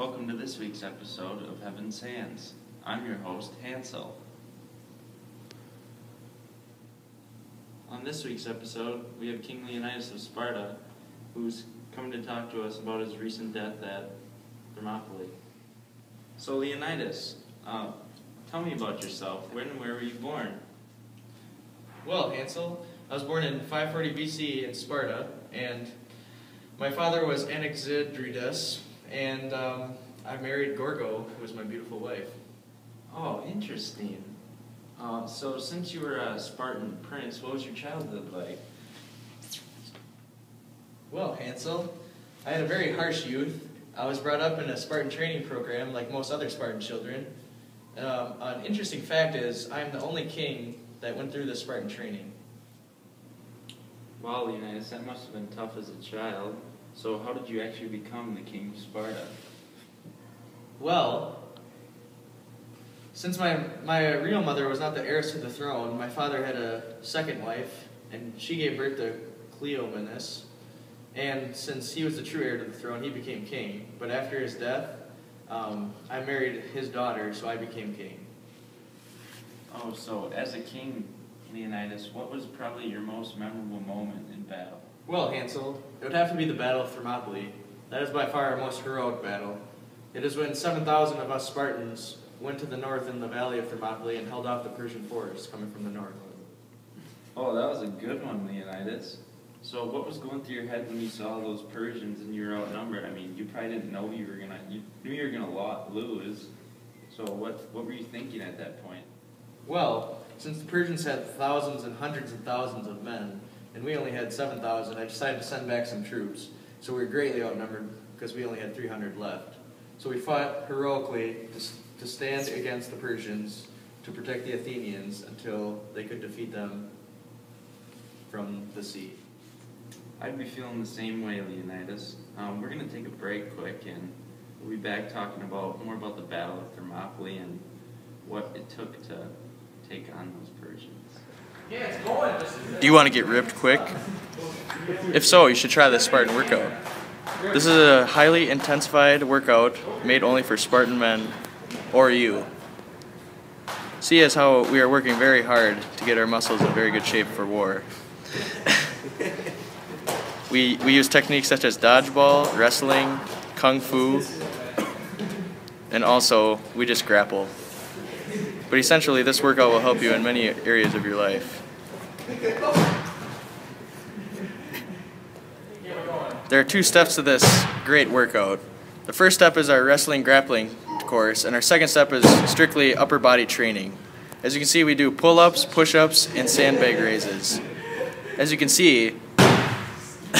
Welcome to this week's episode of Heaven's Hands. I'm your host, Hansel. On this week's episode, we have King Leonidas of Sparta, who's coming to talk to us about his recent death at Thermopylae. So Leonidas, tell me about yourself. When and where were you born? Well, Hansel, I was born in 540 BC in Sparta, and my father was Leonidas, and I married Gorgo, who was my beautiful wife. Oh, interesting. So since you were a Spartan prince, what was your childhood like? Well, Hansel, I had a very harsh youth. I was brought up in a Spartan training program like most other Spartan children. An interesting fact is I'm the only king that went through the Spartan training. Wow, Leonidas, that must have been tough as a child. So how did you actually become the king of Sparta? Well, since my real mother was not the heiress to the throne, my father had a second wife, and she gave birth to Leonidas. And since he was the true heir to the throne, he became king. But after his death, I married his daughter, so I became king. Oh, so as a king, Leonidas, what was probably your most memorable moment in battle? Well, Hansel, it would have to be the Battle of Thermopylae. That is by far our most heroic battle. It is when 7,000 of us Spartans went to the north in the valley of Thermopylae and held off the Persian force coming from the north. Oh, that was a good one, Leonidas. So what was going through your head when you saw those Persians and you were outnumbered? I mean, you probably didn't know you knew you were gonna lose. So what were you thinking at that point? Well, since the Persians had thousands and hundreds of thousands of men, and we only had 7,000, I decided to send back some troops. So we were greatly outnumbered because we only had 300 left. So we fought heroically to stand against the Persians, to protect the Athenians until they could defeat them from the sea. I'd be feeling the same way, Leonidas. We're going to take a break quick, and we'll be back talking more about the Battle of Thermopylae and what it took to take on those Persians. Do you want to get ripped quick? If so, you should try the Spartan workout. This is a highly intensified workout made only for Spartan men or you. See as how we are working very hard to get our muscles in very good shape for war. We use techniques such as dodgeball, wrestling, kung fu, and also we just grapple. But essentially this workout will help you in many areas of your life. There are 2 steps to this great workout. The first step is our wrestling grappling course, and our second step is strictly upper body training. As you can see, we do pull-ups, push-ups, and sandbag raises. As you can see,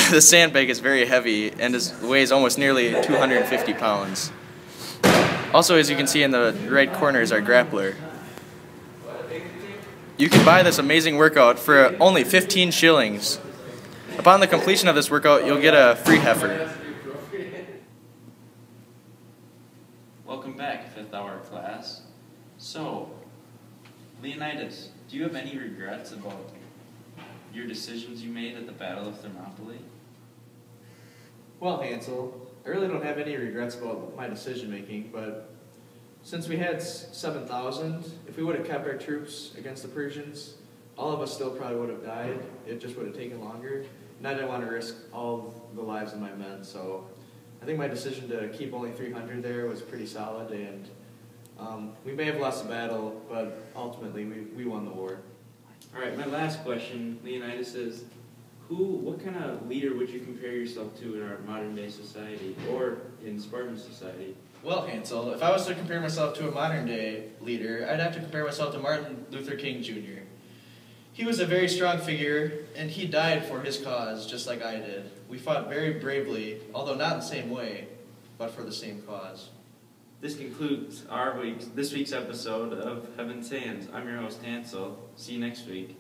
the sandbag is very heavy and weighs almost nearly 250 pounds. Also, as you can see in the right corner is our grappler. You can buy this amazing workout for only 15 shillings. Upon the completion of this workout, you'll get a free heifer. Welcome back, 5th hour class. So, Leonidas, do you have any regrets about your decisions you made at the Battle of Thermopylae? Well, Hansel, I really don't have any regrets about my decision making, but since we had 7,000, if we would have kept our troops against the Persians, all of us still probably would have died. It just would have taken longer. And I didn't want to risk all the lives of my men, so I think my decision to keep only 300 there was pretty solid, and we may have lost the battle, but ultimately we won the war. All right, my last question, Leonidas, is what kind of leader would you compare yourself to in our modern day society or in Spartan society? Well, Hansel, if I was to compare myself to a modern day leader, I'd have to compare myself to Martin Luther King Jr. He was a very strong figure, and he died for his cause, just like I did. We fought very bravely, although not in the same way, but for the same cause. This concludes this week's episode of Heaven's Hands. I'm your host, Hansel. See you next week.